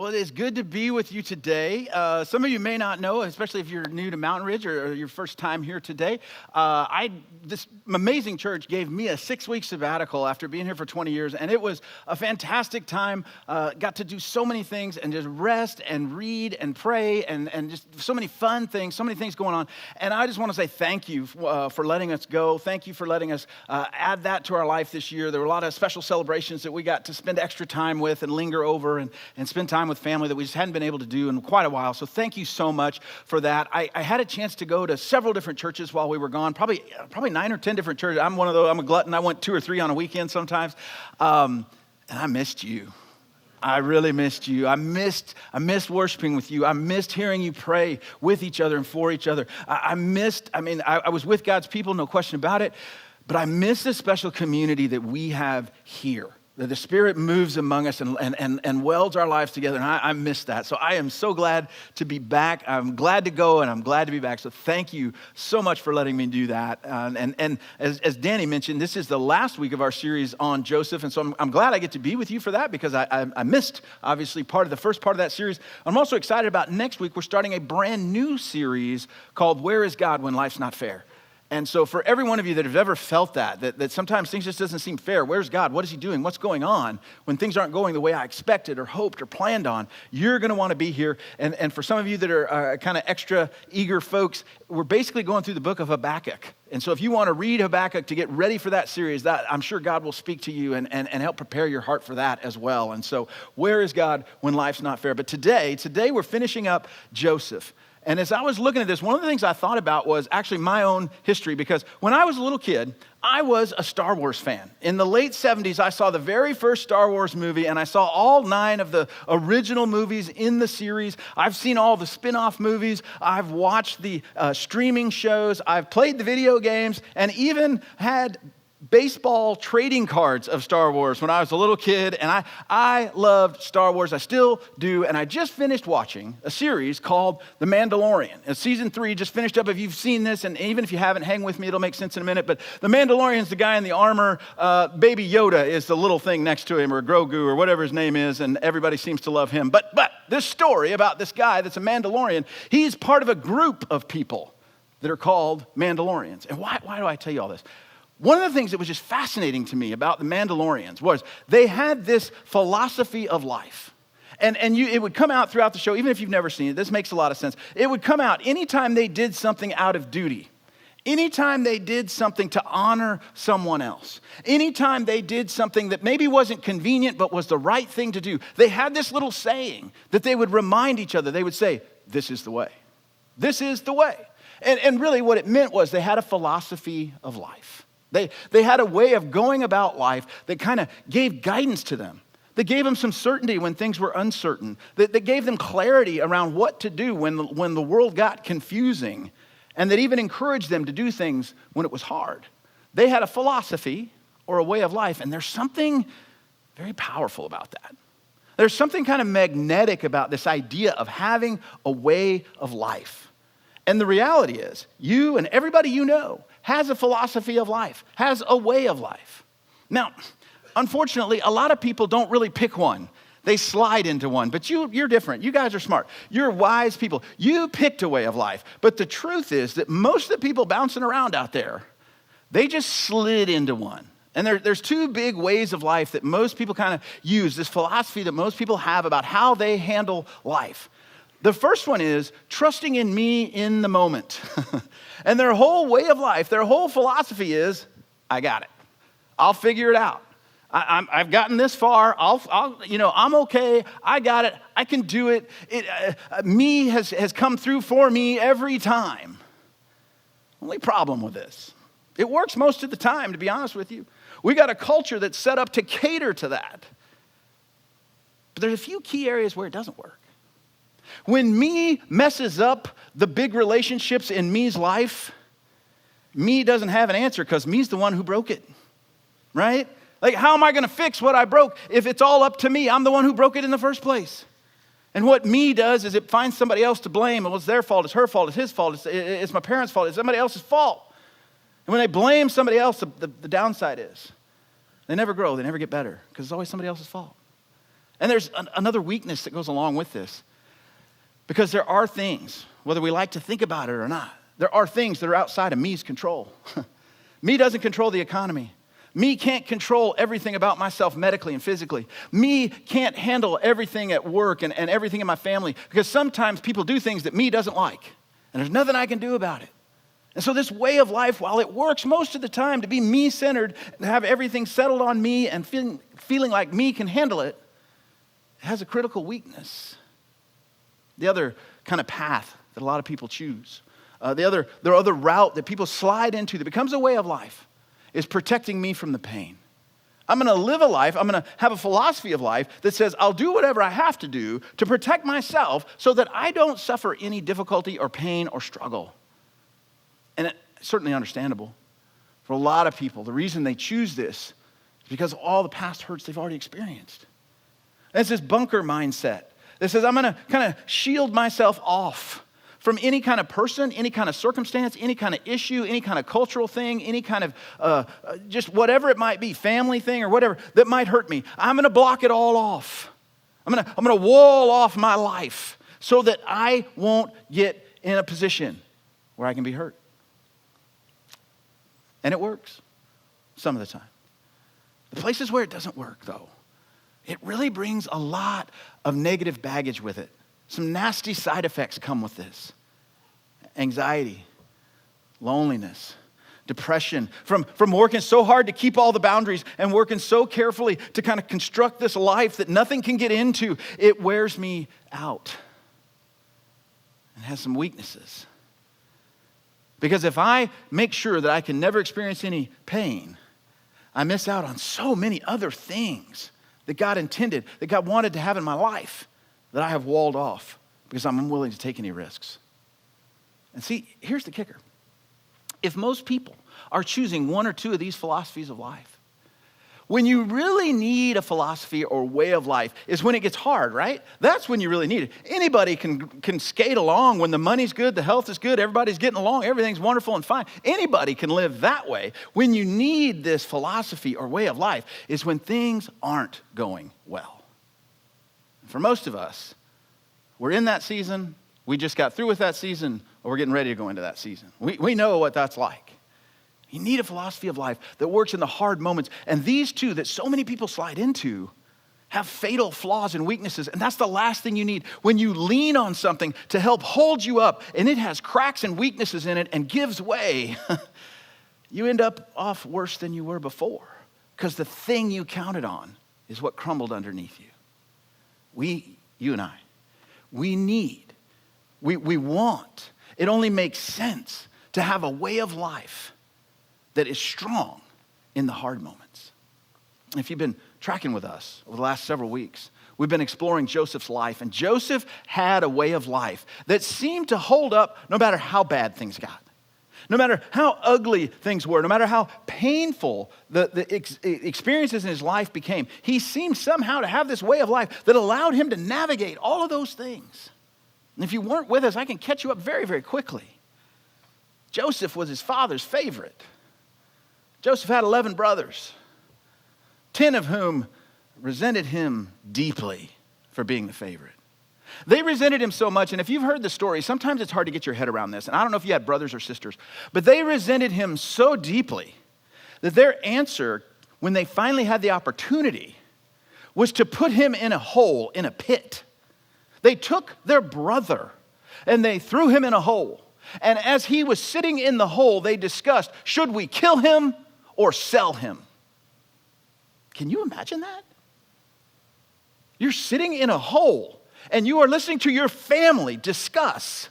Well, it is good to be with you today. Some of you may not know, especially if you're new to Mountain Ridge or your first time here today. This amazing church gave me a 6-week sabbatical after being here for 20 years, and it was a fantastic time. Got to do so many things and just rest and read and pray and just so many fun things, so many things going on. And I just want to say thank you for letting us go. Thank you for letting us add that to our life this year. There were a lot of special celebrations that we got to spend extra time with and linger over and spend time with family that we just hadn't been able to do in quite a while. So thank you so much for that. I had a chance to go to several different churches while we were gone, probably 9 or 10 different churches. I'm one of those, I'm a glutton. I went 2 or 3 on a weekend sometimes. And I missed you. I really missed you. I missed worshiping with you. I missed hearing you pray with each other and for each other. I was with God's people, no question about it, but I missed the special community that we have here. That the Spirit moves among us and welds our lives together, and I miss that. So I am so glad to be back. I'm glad to go, and I'm glad to be back. So thank you so much for letting me do that. And as Danny mentioned, this is the last week of our series on Joseph, and so I'm glad I get to be with you for that because I missed, obviously, part of the first part of that series. I'm also excited about next week. We're starting a brand new series called Where is God When Life's Not Fair? And so for every one of you that have ever felt that sometimes things just doesn't seem fair, where's God? What is he doing? What's going on? When things aren't going the way I expected or hoped or planned on, you're going to want to be here. And for some of you that are kind of extra eager folks, we're basically going through the book of Habakkuk. And so if you want to read Habakkuk to get ready for that series, that I'm sure God will speak to you and help prepare your heart for that as well. And so where is God when life's not fair? But today we're finishing up Joseph. And as I was looking at this, one of the things I thought about was actually my own history, because when I was a little kid, I was a Star Wars fan. In the late 70s, I saw the very first Star Wars movie, and I saw all 9 of the original movies in the series. I've seen all the spin-off movies. I've watched the streaming shows. I've played the video games, and even had baseball trading cards of Star Wars when I was a little kid, and I loved Star Wars. I still do, and I just finished watching a series called The Mandalorian. And season 3 just finished up. If you've seen this, and even if you haven't, hang with me, it'll make sense in a minute, but The Mandalorian's the guy in the armor. Baby Yoda is the little thing next to him, or Grogu, or whatever his name is, and everybody seems to love him. But this story about this guy that's a Mandalorian, he's part of a group of people that are called Mandalorians. And why do I tell you all this? One of the things that was just fascinating to me about the Mandalorians was they had this philosophy of life. And it would come out throughout the show, even if you've never seen it. This makes a lot of sense. It would come out anytime they did something out of duty. Anytime they did something to honor someone else. Anytime they did something that maybe wasn't convenient but was the right thing to do. They had this little saying that they would remind each other. They would say, "This is the way. This is the way." And really what it meant was they had a philosophy of life. They had a way of going about life that kind of gave guidance to them. That gave them some certainty when things were uncertain. That gave them clarity around what to do when the world got confusing. And that even encouraged them to do things when it was hard. They had a philosophy or a way of life, and there's something very powerful about that. There's something kind of magnetic about this idea of having a way of life. And the reality is, you and everybody you know has a philosophy of life, has a way of life. Now, unfortunately, a lot of people don't really pick one. They slide into one, but you're different. You guys are smart. You're wise people. You picked a way of life. But the truth is that most of the people bouncing around out there, they just slid into one. And there's 2 big ways of life that most people kind of use, this philosophy that most people have about how they handle life. The first one is trusting in me in the moment. And their whole way of life, their whole philosophy is, I got it. I'll figure it out. I've gotten this far. I'm okay. I got it. I can do it. Me has come through for me every time. Only problem with this, it works most of the time, to be honest with you. We got a culture that's set up to cater to that. But there's a few key areas where it doesn't work. When me messes up the big relationships in me's life, me doesn't have an answer because me's the one who broke it, right? Like, how am I going to fix what I broke if it's all up to me? I'm the one who broke it in the first place. And what me does is it finds somebody else to blame. It was their fault, it's her fault, it's his fault, it's my parents' fault, it's somebody else's fault. And when they blame somebody else, the downside is they never grow, they never get better because it's always somebody else's fault. And there's another weakness that goes along with this. Because there are things, whether we like to think about it or not, there are things that are outside of me's control. Me doesn't control the economy. Me can't control everything about myself medically and physically. Me can't handle everything at work and everything in my family, because sometimes people do things that me doesn't like, and there's nothing I can do about it. And so this way of life, while it works most of the time to be me-centered and have everything settled on me and feeling like me can handle it, it has a critical weakness. The other kind of path that a lot of people choose, the other route that people slide into that becomes a way of life, is protecting me from the pain. I'm going to live a life, I'm going to have a philosophy of life that says I'll do whatever I have to do to protect myself so that I don't suffer any difficulty or pain or struggle. And it's certainly understandable. For a lot of people, the reason they choose this is because of all the past hurts they've already experienced. And it's this bunker mindset that says I'm going to kind of shield myself off from any kind of person, any kind of circumstance, any kind of issue, any kind of cultural thing, any kind of just whatever it might be, family thing or whatever that might hurt me. I'm going to block it all off. I'm going to wall off my life so that I won't get in a position where I can be hurt. And it works some of the time. The places where it doesn't work, though, it really brings a lot of negative baggage with it. Some nasty side effects come with this. Anxiety, loneliness, depression, from working so hard to keep all the boundaries and working so carefully to kind of construct this life that nothing can get into. It wears me out and has some weaknesses. Because if I make sure that I can never experience any pain, I miss out on so many other things that God intended, that God wanted to have in my life, that I have walled off because I'm unwilling to take any risks. And see, here's the kicker. If most people are choosing one or two of these philosophies of life, when you really need a philosophy or way of life is when it gets hard, right? That's when you really need it. Anybody can skate along when the money's good, the health is good, everybody's getting along, everything's wonderful and fine. Anybody can live that way. When you need this philosophy or way of life is when things aren't going well. For most of us, we're in that season, we just got through with that season, or we're getting ready to go into that season. We know what that's like. You need a philosophy of life that works in the hard moments. And these two that so many people slide into have fatal flaws and weaknesses. And that's the last thing you need. When you lean on something to help hold you up and it has cracks and weaknesses in it and gives way, you end up off worse than you were before, because the thing you counted on is what crumbled underneath you. You and I, we want, it only makes sense to have a way of life that is strong in the hard moments. If you've been tracking with us over the last several weeks, we've been exploring Joseph's life, and Joseph had a way of life that seemed to hold up no matter how bad things got, no matter how ugly things were, no matter how painful the experiences in his life became. He seemed somehow to have this way of life that allowed him to navigate all of those things. And if you weren't with us, I can catch you up very, very quickly. Joseph was his father's favorite. Joseph had 11 brothers, 10 of whom resented him deeply for being the favorite. They resented him so much, and if you've heard the story, sometimes it's hard to get your head around this, and I don't know if you had brothers or sisters, but they resented him so deeply that their answer, when they finally had the opportunity, was to put him in a hole, in a pit. They took their brother and they threw him in a hole. And as he was sitting in the hole, they discussed, should we kill him or sell him? Can you imagine that? You're sitting in a hole and you are listening to your family discuss,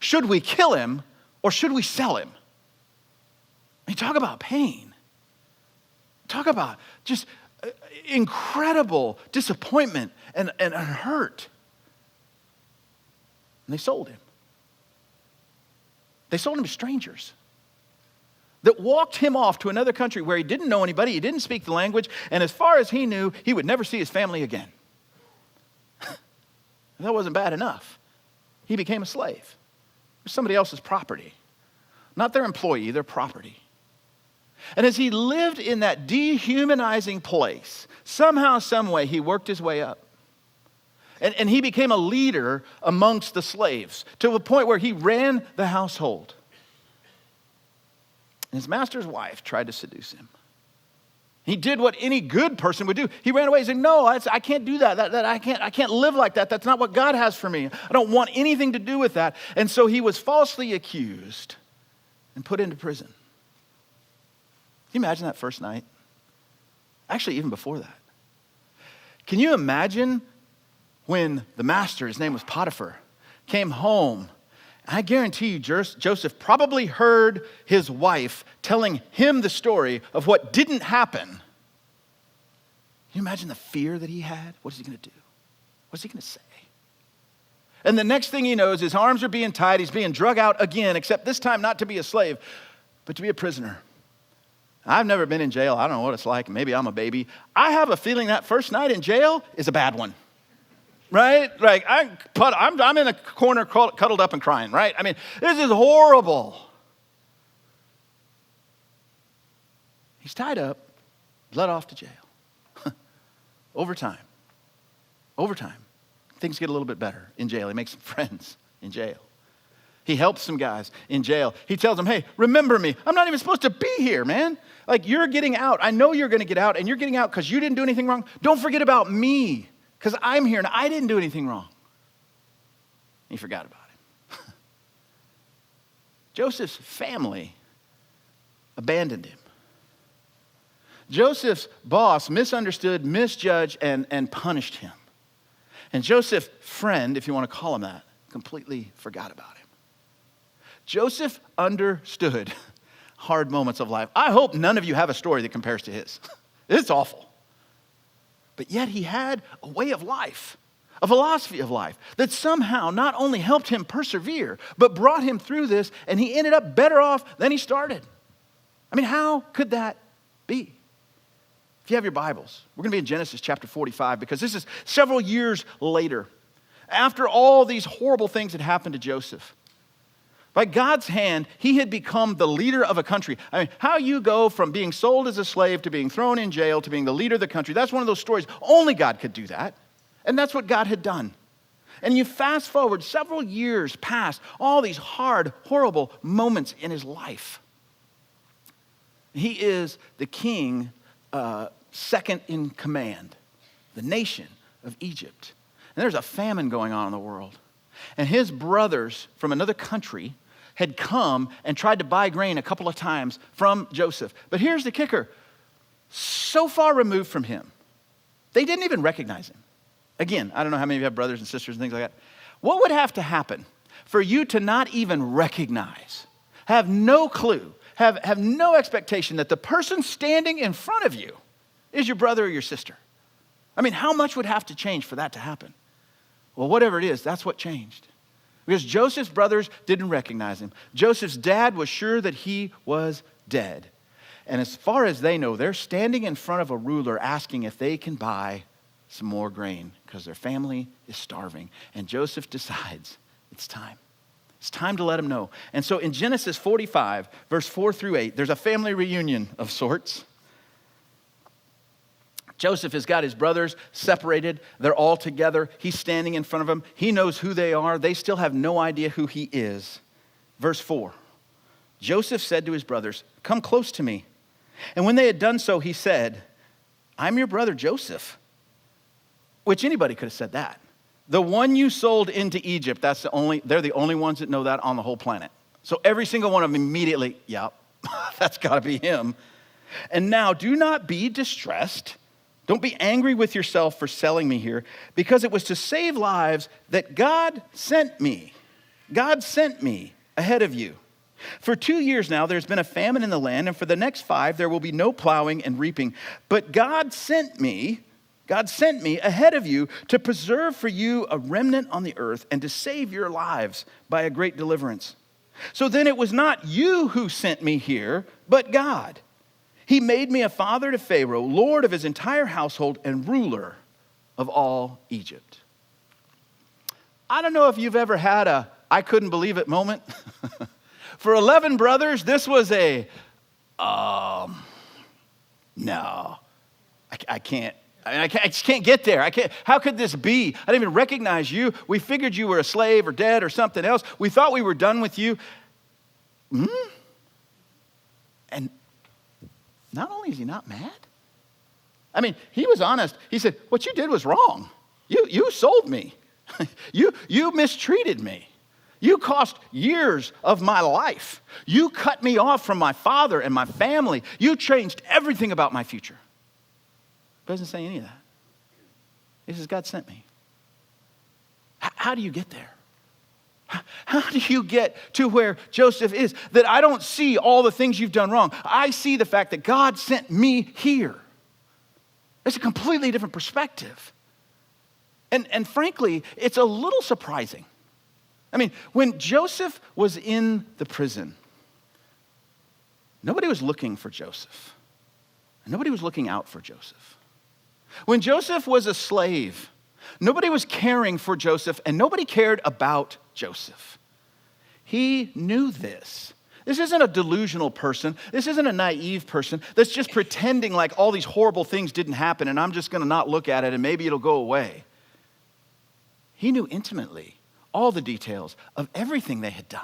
should we kill him or should we sell him? I mean, talk about pain. Talk about just incredible disappointment and hurt. And they sold him. They sold him to strangers that walked him off to another country where he didn't know anybody, he didn't speak the language, and as far as he knew, he would never see his family again. That wasn't bad enough. He became a slave. Somebody else's property. Not their employee, their property. And as he lived in that dehumanizing place, somehow, some way, he worked his way up. And he became a leader amongst the slaves to a point where he ran the household. And his master's wife tried to seduce him. He did what any good person would do. He ran away and said, no, I can't do that. I can't live like that. That's not what God has for me. I don't want anything to do with that. And so he was falsely accused and put into prison. Can you imagine that first night? Actually, even before that. Can you imagine when the master, his name was Potiphar, came home? I guarantee you, Joseph probably heard his wife telling him the story of what didn't happen. Can you imagine the fear that he had? What is he going to do? What's he going to say? And the next thing he knows, his arms are being tied. He's being drug out again, except this time not to be a slave, but to be a prisoner. I've never been in jail. I don't know what it's like. Maybe I'm a baby. I have a feeling that first night in jail is a bad one. Right? Like, I'm in a corner cuddled up and crying, right? I mean, this is horrible. He's tied up, let off to jail. Over time, things get a little bit better in jail. He makes some friends in jail. He helps some guys in jail. He tells them, hey, remember me. I'm not even supposed to be here, man. Like, you're getting out. I know you're going to get out, and you're getting out because you didn't do anything wrong. Don't forget about me. Because I'm here and I didn't do anything wrong. He forgot about him. Joseph's family abandoned him. Joseph's boss misunderstood, misjudged, and punished him. And Joseph's friend, if you want to call him that, completely forgot about him. Joseph understood hard moments of life. I hope none of you have a story that compares to his. It's awful. But yet he had a way of life, a philosophy of life that somehow not only helped him persevere, but brought him through this, and he ended up better off than he started. I mean, how could that be? If you have your Bibles, we're going to be in Genesis chapter 45, because this is several years later, after all these horrible things had happened to Joseph. By God's hand, he had become the leader of a country. I mean, how you go from being sold as a slave to being thrown in jail to being the leader of the country, that's one of those stories. Only God could do that. And that's what God had done. And you fast forward several years past all these hard, horrible moments in his life. He is the king, second in command, the nation of Egypt. And there's a famine going on in the world. And his brothers from another country had come and tried to buy grain a couple of times from Joseph. But here's the kicker. So far removed from him, they didn't even recognize him. Again, I don't know how many of you have brothers and sisters and things like that. What would have to happen for you to not even recognize, have no clue, have no expectation that the person standing in front of you is your brother or your sister? I mean, how much would have to change for that to happen? Well, whatever it is, that's what changed. Because Joseph's brothers didn't recognize him. Joseph's dad was sure that he was dead. And as far as they know, they're standing in front of a ruler asking if they can buy some more grain because their family is starving. And Joseph decides it's time. It's time to let him know. And so in Genesis 45, verse 4 through 8, there's a family reunion of sorts. Joseph has got his brothers separated. They're all together. He's standing in front of them. He knows who they are. They still have no idea who he is. Verse 4, Joseph said to his brothers, "Come close to me." And when they had done so, he said, "I'm your brother Joseph," which anybody could have said that. The one you sold into Egypt, they're the only ones that know that on the whole planet. So every single one of them immediately, yep, that's got to be him. "And now do not be distressed. Don't be angry with yourself for selling me here, because it was to save lives that God sent me. God sent me ahead of you. For 2 years now, there's been a famine in the land, and for the next 5, there will be no plowing and reaping. But God sent me ahead of you to preserve for you a remnant on the earth and to save your lives by a great deliverance. So then it was not you who sent me here, but God. He made me a father to Pharaoh, lord of his entire household and ruler of all Egypt." I don't know if you've ever had a I couldn't believe it moment. For 11 brothers, this was a, no, I can't I just can't get there. How could this be? I didn't even recognize you. We figured you were a slave or dead or something else. We thought we were done with you. And not only is he not mad, I mean, he was honest. He said, what you did was wrong. You sold me. You mistreated me. You cost years of my life. You cut me off from my father and my family. You changed everything about my future. Doesn't say any of that. He says, God sent me. How do you get there? How do you get to where Joseph is? That I don't see all the things you've done wrong. I see the fact that God sent me here. It's a completely different perspective. And frankly, it's a little surprising. I mean, when Joseph was in the prison, nobody was looking for Joseph. Nobody was looking out for Joseph. When Joseph was a slave, nobody was caring for Joseph, and nobody cared about Joseph. He knew this. This isn't a delusional person. This isn't a naive person that's just pretending like all these horrible things didn't happen and I'm just going to not look at it and maybe it'll go away. He knew intimately all the details of everything they had done.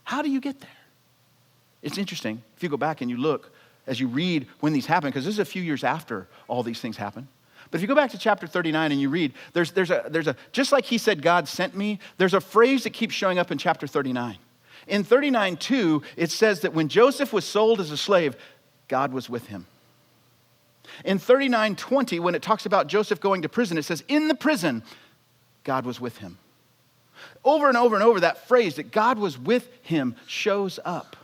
How do you get there? It's interesting. If you go back and you look as you read when these happen, because this is a few years after all these things happen. But if you go back to chapter 39 and you read, there's a just like he said, God sent me, there's a phrase that keeps showing up in chapter 39. In 39:2, it says that when Joseph was sold as a slave, God was with him. In 39:20, when it talks about Joseph going to prison, it says, in the prison, God was with him. Over and over and over, that phrase that God was with him shows up.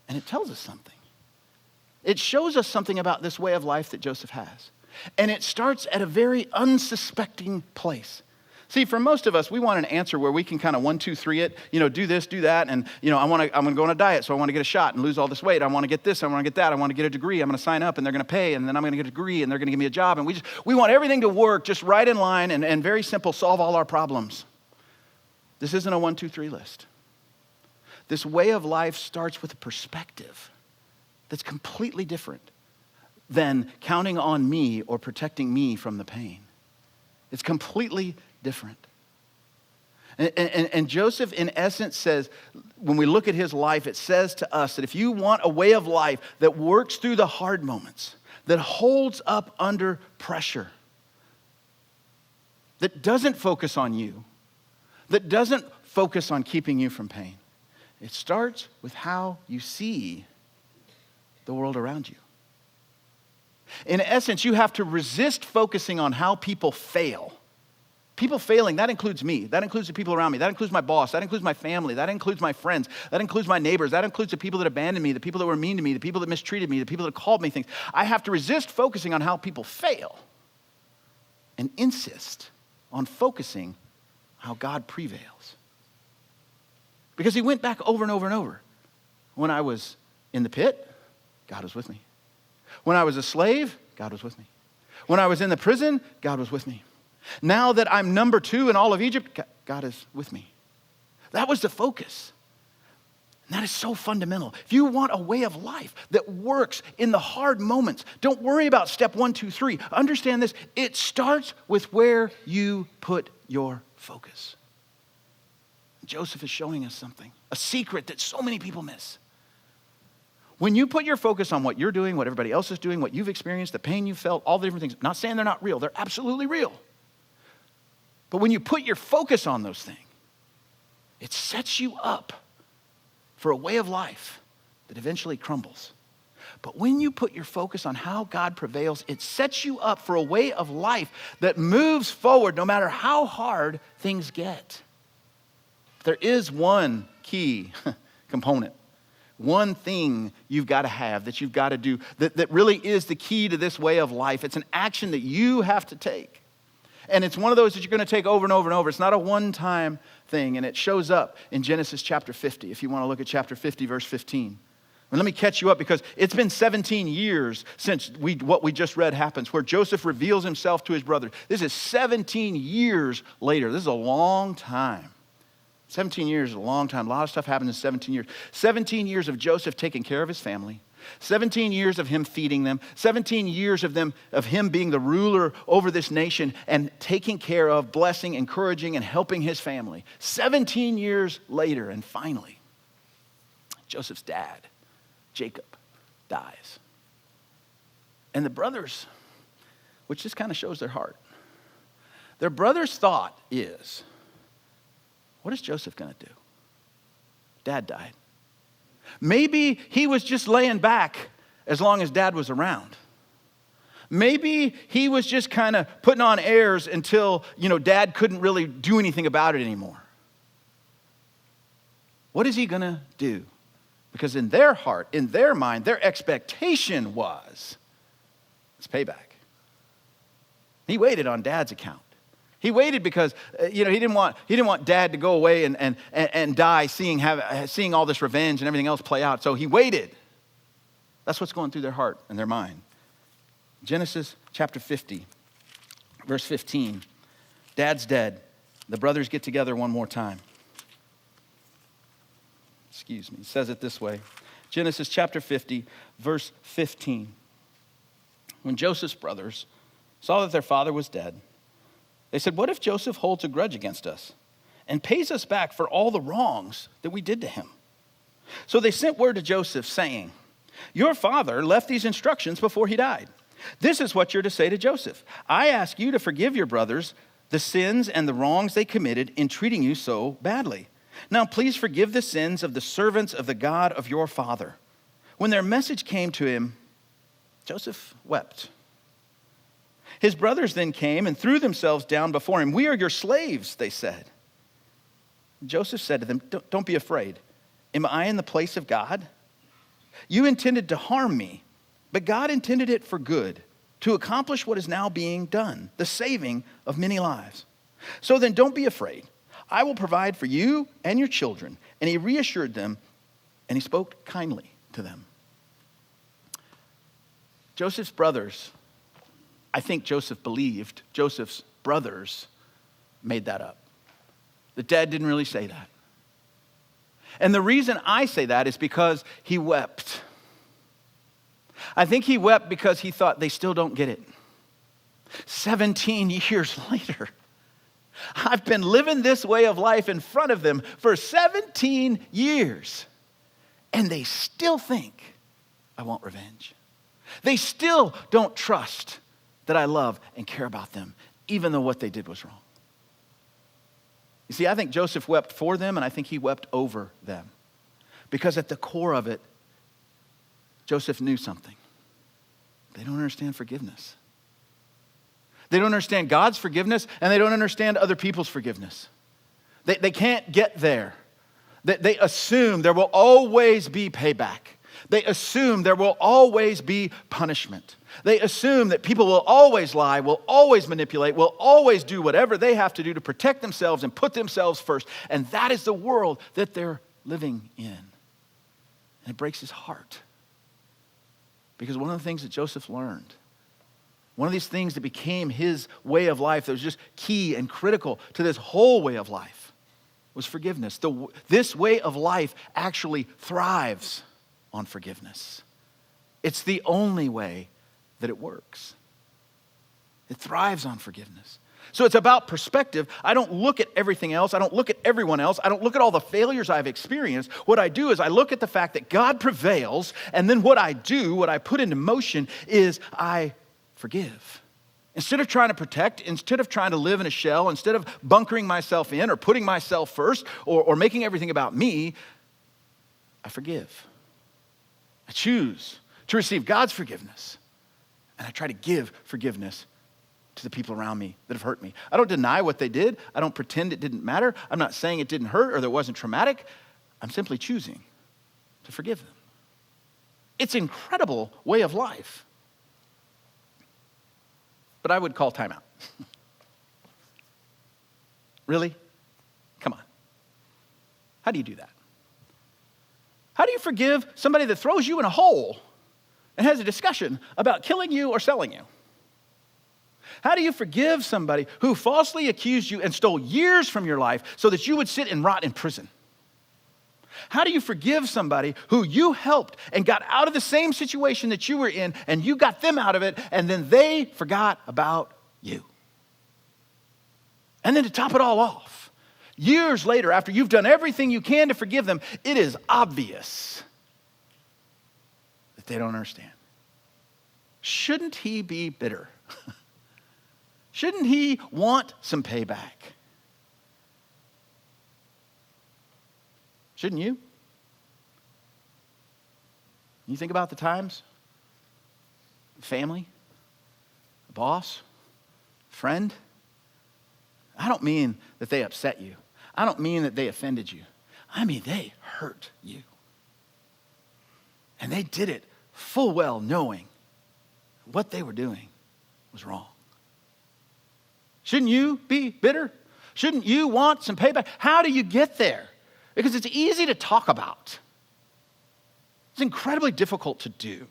And it tells us something. It shows us something about this way of life that Joseph has. And it starts at a very unsuspecting place. See, for most of us, we want an answer where we can kind of 1, 2, 3 it, do this, do that, and I'm going to go on a diet, so I want to get a shot and lose all this weight. I want to get this, I want to get that, I want to get a degree. I'm going to sign up and they're going to pay, and then I'm going to get a degree and they're going to give me a job. And we want everything to work just right in line and very simple, solve all our problems. This isn't a 1, 2, 3 list. This way of life starts with a perspective that's completely different than counting on me or protecting me from the pain. It's completely different. And Joseph, in essence, says, when we look at his life, it says to us that if you want a way of life that works through the hard moments, that holds up under pressure, that doesn't focus on you, that doesn't focus on keeping you from pain, it starts with how you see the world around you. In essence, you have to resist focusing on how people fail. People failing, that includes me. That includes the people around me. That includes my boss. That includes my family. That includes my friends. That includes my neighbors. That includes the people that abandoned me, the people that were mean to me, the people that mistreated me, the people that called me things. I have to resist focusing on how people fail and insist on focusing how God prevails. Because he went back over and over and over. When I was in the pit, God was with me. When I was a slave, God was with me. When I was in the prison, God was with me. Now that I'm number 2 in all of Egypt, God is with me. That was the focus. And that is so fundamental. If you want a way of life that works in the hard moments, don't worry about step 1, 2, 3. Understand this. It starts with where you put your focus. Joseph is showing us something, a secret that so many people miss. When you put your focus on what you're doing, what everybody else is doing, what you've experienced, the pain you felt, all the different things, I'm not saying they're not real, they're absolutely real. But when you put your focus on those things, it sets you up for a way of life that eventually crumbles. But when you put your focus on how God prevails, it sets you up for a way of life that moves forward no matter how hard things get. There is one key component, one thing you've got to have, that you've got to do, that really is the key to this way of life. It's an action that you have to take. And it's one of those that you're going to take over and over and over. It's not a one-time thing, and it shows up in Genesis chapter 50, if you want to look at chapter 50, verse 15. And let me catch you up, because it's been 17 years since what we just read happens, where Joseph reveals himself to his brother. This is 17 years later. This is a long time. 17 years is a long time. A lot of stuff happened in 17 years. 17 years of Joseph taking care of his family. 17 years of him feeding them, 17 years of him being the ruler over this nation and taking care of, blessing, encouraging, and helping his family. 17 years later, and finally, Joseph's dad, Jacob, dies. And the brothers, which just kind of shows their heart, their brothers' thought is, what is Joseph going to do? Dad died. Maybe he was just laying back as long as Dad was around. Maybe he was just kind of putting on airs until, Dad couldn't really do anything about it anymore. What is he going to do? Because in their heart, in their mind, their expectation was, it's payback. He waited on Dad's account. He waited because, he didn't want Dad to go away and die seeing all this revenge and everything else play out. So he waited. That's what's going through their heart and their mind. Genesis chapter 50, verse 15. Dad's dead. The brothers get together one more time. It says it this way. Genesis chapter 50, verse 15. When Joseph's brothers saw that their father was dead, they said, "What if Joseph holds a grudge against us and pays us back for all the wrongs that we did to him?" So they sent word to Joseph saying, "Your father left these instructions before he died. This is what you're to say to Joseph. I ask you to forgive your brothers the sins and the wrongs they committed in treating you so badly. Now please forgive the sins of the servants of the God of your father." When their message came to him, Joseph wept. His brothers then came and threw themselves down before him. "We are your slaves," they said. Joseph said to them, Don't be afraid. Am I in the place of God? You intended to harm me, but God intended it for good, to accomplish what is now being done, the saving of many lives. So then don't be afraid. I will provide for you and your children." And he reassured them, and he spoke kindly to them. Joseph's brothers, I think Joseph believed Joseph's brothers made that up. The dad didn't really say that. And the reason I say that is because he wept. I think he wept because he thought they still don't get it. 17 years later, I've been living this way of life in front of them for 17 years, and they still think I want revenge. They still don't trust that I love and care about them, even though what they did was wrong. You see, I think Joseph wept for them, and I think he wept over them. Because at the core of it, Joseph knew something. They don't understand forgiveness. They don't understand God's forgiveness, and they don't understand other people's forgiveness. They can't get there. They assume there will always be payback. They assume there will always be punishment. They assume that people will always lie, will always manipulate, will always do whatever they have to do to protect themselves and put themselves first. And that is the world that they're living in. And it breaks his heart. Because one of the things that Joseph learned, one of these things that became his way of life that was just key and critical to this whole way of life, was forgiveness. This way of life actually thrives on forgiveness. It's the only way that it works. It thrives on forgiveness. So it's about perspective. I don't look at everything else. I don't look at everyone else. I don't look at all the failures I've experienced. What I do is I look at the fact that God prevails, and then what I do, what I put into motion is I forgive. Instead of trying to protect, instead of trying to live in a shell, instead of bunkering myself in or putting myself first or making everything about me, I forgive. I choose to receive God's forgiveness, and I try to give forgiveness to the people around me that have hurt me. I don't deny what they did. I don't pretend it didn't matter. I'm not saying it didn't hurt or that it wasn't traumatic. I'm simply choosing to forgive them. It's an incredible way of life. But I would call timeout. Really? Come on. How do you do that? How do you forgive somebody that throws you in a hole and has a discussion about killing you or selling you? How do you forgive somebody who falsely accused you and stole years from your life so that you would sit and rot in prison? How do you forgive somebody who you helped and got out of the same situation that you were in, and you got them out of it, and then they forgot about you? And then to top it all off, years later, after you've done everything you can to forgive them, it is obvious that they don't understand. Shouldn't he be bitter? Shouldn't he want some payback? Shouldn't you? You think about the times, family, boss, friend. I don't mean that they upset you. I don't mean that they offended you. I mean they hurt you. And they did it full well knowing what they were doing was wrong. Shouldn't you be bitter? Shouldn't you want some payback? How do you get there? Because it's easy to talk about. It's incredibly difficult to do.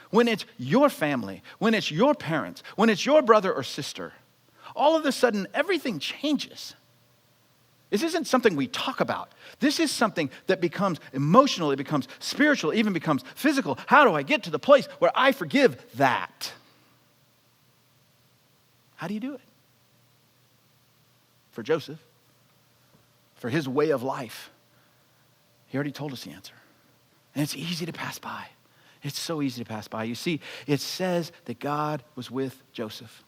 When it's your family, when it's your parents, when it's your brother or sister, all of a sudden everything changes. This isn't something we talk about. This is something that becomes emotional, it becomes spiritual, it even becomes physical. How do I get to the place where I forgive that? How do you do it? For Joseph, for his way of life, he already told us the answer. And it's easy to pass by. It's so easy to pass by. You see, it says that God was with Joseph.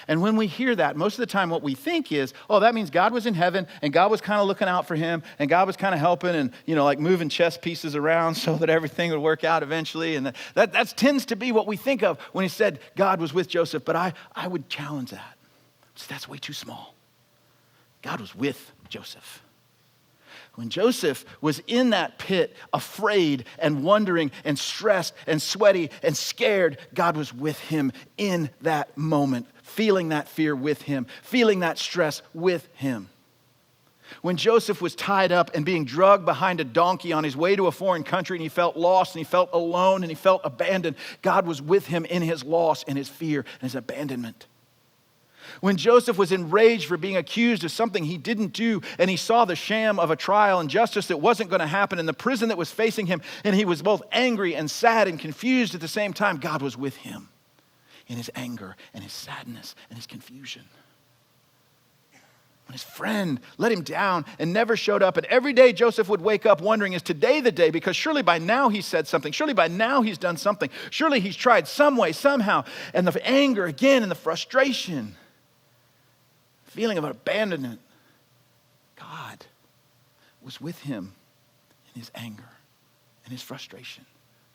And when we hear that, most of the time what we think is, oh, that means God was in heaven and God was kind of looking out for him and God was kind of helping and, like moving chess pieces around so that everything would work out eventually. And that tends to be what we think of when he said God was with Joseph. But I would challenge that. So that's way too small. God was with Joseph. When Joseph was in that pit, afraid and wondering and stressed and sweaty and scared, God was with him in that moment, feeling that fear with him, feeling that stress with him. When Joseph was tied up and being dragged behind a donkey on his way to a foreign country and he felt lost and he felt alone and he felt abandoned, God was with him in his loss and his fear and his abandonment. When Joseph was enraged for being accused of something he didn't do, and he saw the sham of a trial and justice that wasn't going to happen in the prison that was facing him, and he was both angry and sad and confused at the same time, God was with him in his anger and his sadness and his confusion. When his friend let him down and never showed up, and every day Joseph would wake up wondering, is today the day? Because surely by now he said something. Surely by now he's done something. Surely he's tried some way, somehow. And the anger again and the frustration, feeling of abandonment. God was with him in his anger and his frustration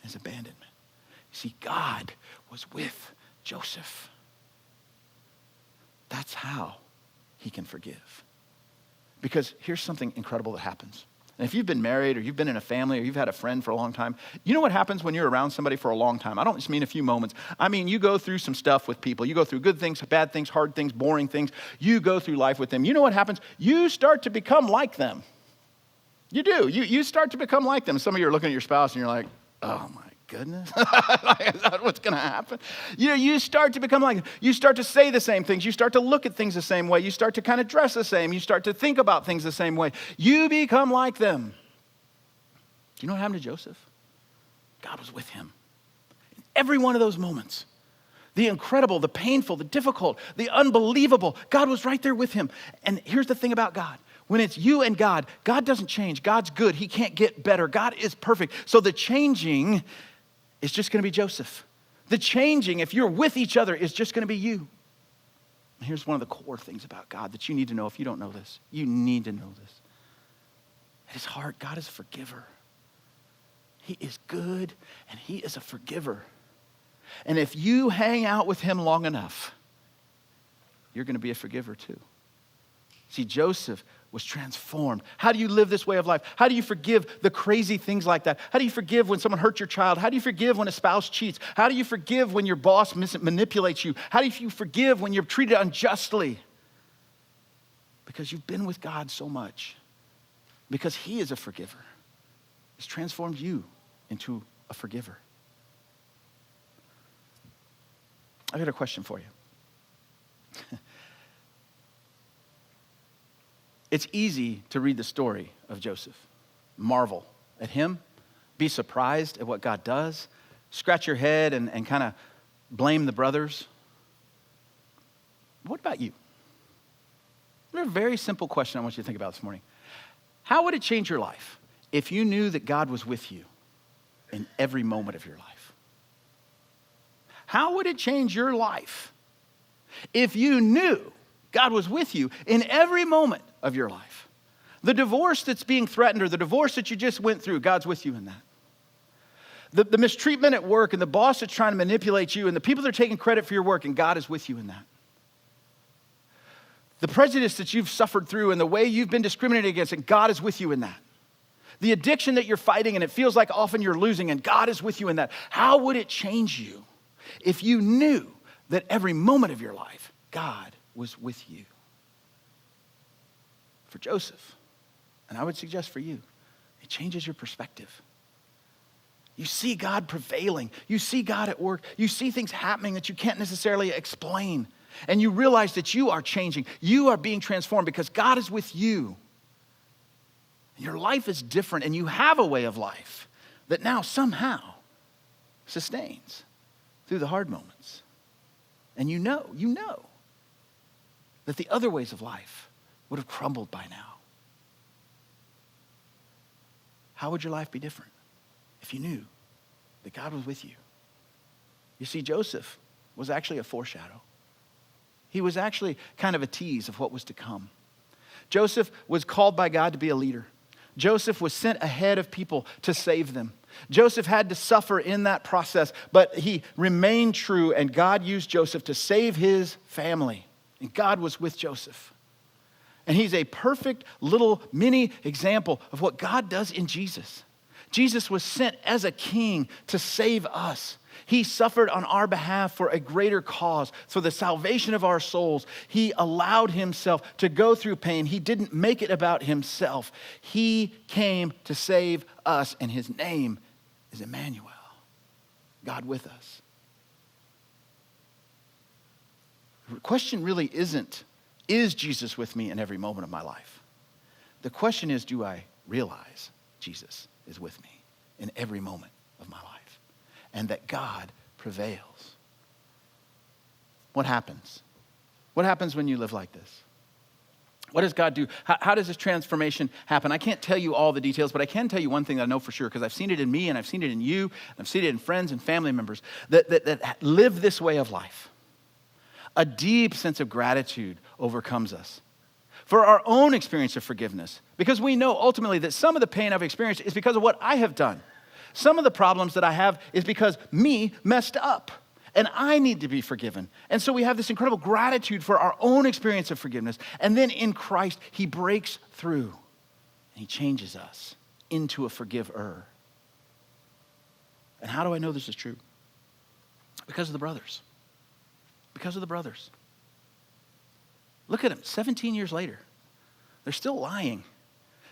and his abandonment. You see, God was with Joseph. That's how he can forgive. Because here's something incredible that happens. And if you've been married or you've been in a family or you've had a friend for a long time, you know what happens when you're around somebody for a long time? I don't just mean a few moments. I mean, you go through some stuff with people. You go through good things, bad things, hard things, boring things. You go through life with them. You know what happens? You start to become like them. You do. You start to become like them. Some of you are looking at your spouse and you're like, oh my goodness, is that what's going to happen? You start to become like them. You start to say the same things. You start to look at things the same way. You start to kind of dress the same. You start to think about things the same way. You become like them. Do you know what happened to Joseph? God was with him in every one of those moments. The incredible, the painful, the difficult, the unbelievable. God was right there with him. And here's the thing about God. When it's you and God, God doesn't change. God's good. He can't get better. God is perfect. So the changing is just going to be Joseph. The changing, if you're with each other, is just going to be you. And here's one of the core things about God that you need to know if you don't know this. You need to know this. At his heart, God is a forgiver. He is good and he is a forgiver. And if you hang out with him long enough, you're going to be a forgiver too. See, Joseph was transformed. How do you live this way of life? How do you forgive the crazy things like that? How do you forgive when someone hurts your child? How do you forgive when a spouse cheats? How do you forgive when your boss manipulates you? How do you forgive when you're treated unjustly? Because you've been with God so much. Because he is a forgiver. He's transformed you into a forgiver. I've got a question for you. It's easy to read the story of Joseph. marvel at him, be surprised at what God does, scratch your head and kind of blame the brothers. What about you? There's a very simple question I want you to think about this morning. How would it change your life if you knew that God was with you in every moment of your life? How would it change your life if you knew God was with you in every moment of your life? The divorce that's being threatened or the divorce that you just went through, God's with you in that. The mistreatment at work and the boss that's trying to manipulate you and the people that are taking credit for your work, and God is with you in that. The prejudice that you've suffered through and the way you've been discriminated against, and God is with you in that. The addiction that you're fighting and it feels like often you're losing, and God is with you in that. How would it change you if you knew that every moment of your life, God was with you? For Joseph, and I would suggest for you, it changes your perspective. You see God prevailing. You see God at work. You see things happening that you can't necessarily explain. And you realize that you are changing. You are being transformed because God is with you. Your life is different, and you have a way of life that now somehow sustains through the hard moments. And you know that the other ways of life would have crumbled by now. How would your life be different if you knew that God was with you? You see, Joseph was actually a foreshadow. He was actually kind of a tease of what was to come. Joseph was called by God to be a leader. Joseph was sent ahead of people to save them. Joseph had to suffer in that process, but he remained true, and God used Joseph to save his family. And God was with Joseph. And he's a perfect little mini example of what God does in Jesus. Jesus was sent as a king to save us. He suffered on our behalf for a greater cause, for the salvation of our souls. He allowed himself to go through pain. He didn't make it about himself. He came to save us, and his name is Emmanuel, God with us. The question really isn't, is Jesus with me in every moment of my life? The question is, do I realize Jesus is with me in every moment of my life? And that God prevails. What happens? What happens when you live like this? What does God do? How does this transformation happen? I can't tell you all the details, but I can tell you one thing that I know for sure, because I've seen it in me and I've seen it in you, and I've seen it in friends and family members that live this way of life. A deep sense of gratitude overcomes us for our own experience of forgiveness, because we know ultimately that some of the pain I've experienced is because of what I have done. Some of the problems that I have is because me messed up, and I need to be forgiven. And so we have this incredible gratitude for our own experience of forgiveness. And then in Christ, he breaks through, and he changes us into a forgiver. And how do I know this is true? Because of the brothers. Because of the brothers. Look at them, 17 years later. They're still lying.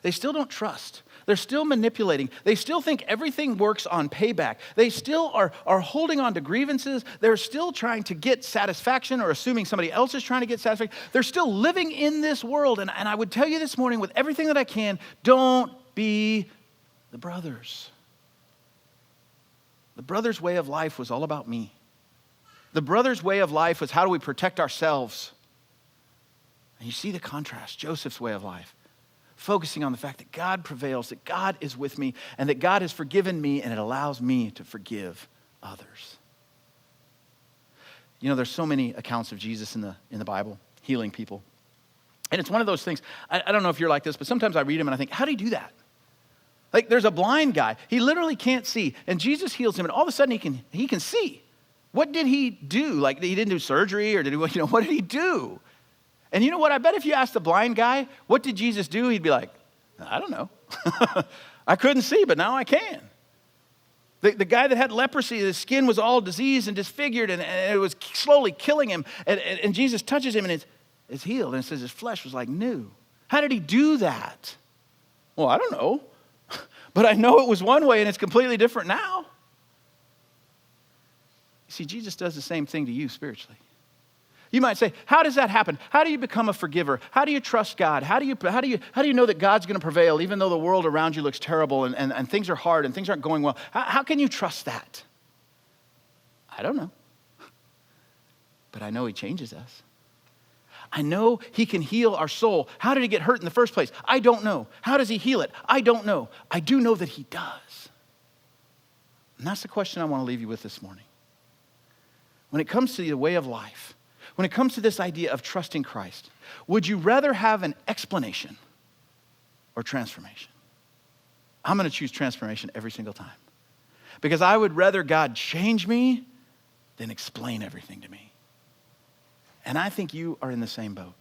They still don't trust. They're still manipulating. They still think everything works on payback. They still are holding on to grievances. They're still trying to get satisfaction, or assuming somebody else is trying to get satisfaction. They're still living in this world. And I would tell you this morning with everything that I can, don't be the brothers. The brothers' way of life was all about me. The brothers' way of life was, how do we protect ourselves? And you see the contrast, Joseph's way of life. Focusing on the fact that God prevails, that God is with me, and that God has forgiven me, and it allows me to forgive others. You know, there's so many accounts of Jesus in the Bible, healing people. And it's one of those things, I don't know if you're like this, but sometimes I read them and I think, how did he do that? Like, there's a blind guy. He literally can't see, and Jesus heals him, and all of a sudden he can see. What did he do? Like, he didn't do surgery, or what did he do? And you know what? I bet if you asked the blind guy, what did Jesus do? He'd be like, I don't know. I couldn't see, but now I can. The guy that had leprosy, his skin was all diseased and disfigured, and it was slowly killing him. And Jesus touches him, and it's healed. And it says his flesh was like new. How did he do that? Well, I don't know. But I know it was one way, and it's completely different now. You see, Jesus does the same thing to you spiritually. You might say, how does that happen? How do you become a forgiver? How do you trust God? How do you know that God's going to prevail even though the world around you looks terrible and things are hard and things aren't going well? How can you trust that? I don't know. But I know he changes us. I know he can heal our soul. How did he get hurt in the first place? I don't know. How does he heal it? I don't know. I do know that he does. And that's the question I want to leave you with this morning. When it comes to the way of life, when it comes to this idea of trusting Christ, would you rather have an explanation or transformation? I'm going to choose transformation every single time. Because I would rather God change me than explain everything to me. And I think you are in the same boat.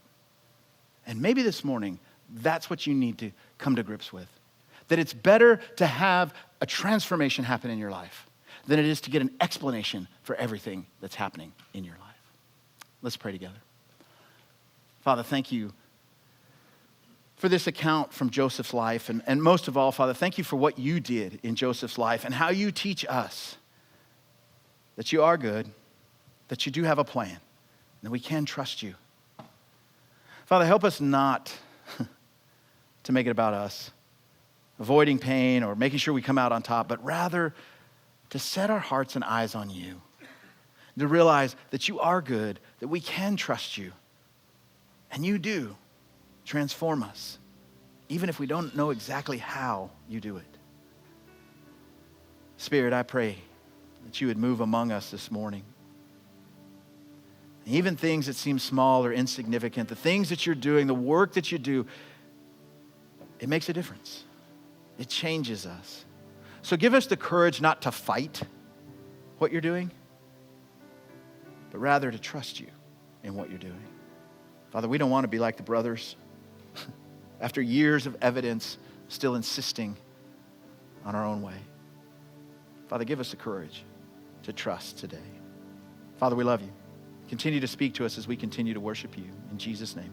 And maybe this morning, that's what you need to come to grips with. That it's better to have a transformation happen in your life than it is to get an explanation for everything that's happening in your life. Let's pray together. Father, thank you for this account from Joseph's life. And most of all, Father, thank you for what you did in Joseph's life and how you teach us that you are good, that you do have a plan, and that we can trust you. Father, help us not to make it about us, avoiding pain or making sure we come out on top, but rather to set our hearts and eyes on you, to realize that you are good, that we can trust you, and you do transform us, even if we don't know exactly how you do it. Spirit, I pray that you would move among us this morning. Even things that seem small or insignificant, the things that you're doing, the work that you do, it makes a difference. It changes us. So give us the courage not to fight what you're doing, but rather to trust you in what you're doing. Father, we don't want to be like the brothers, after years of evidence, still insisting on our own way. Father, give us the courage to trust today. Father, we love you. Continue to speak to us as we continue to worship you. In Jesus' name.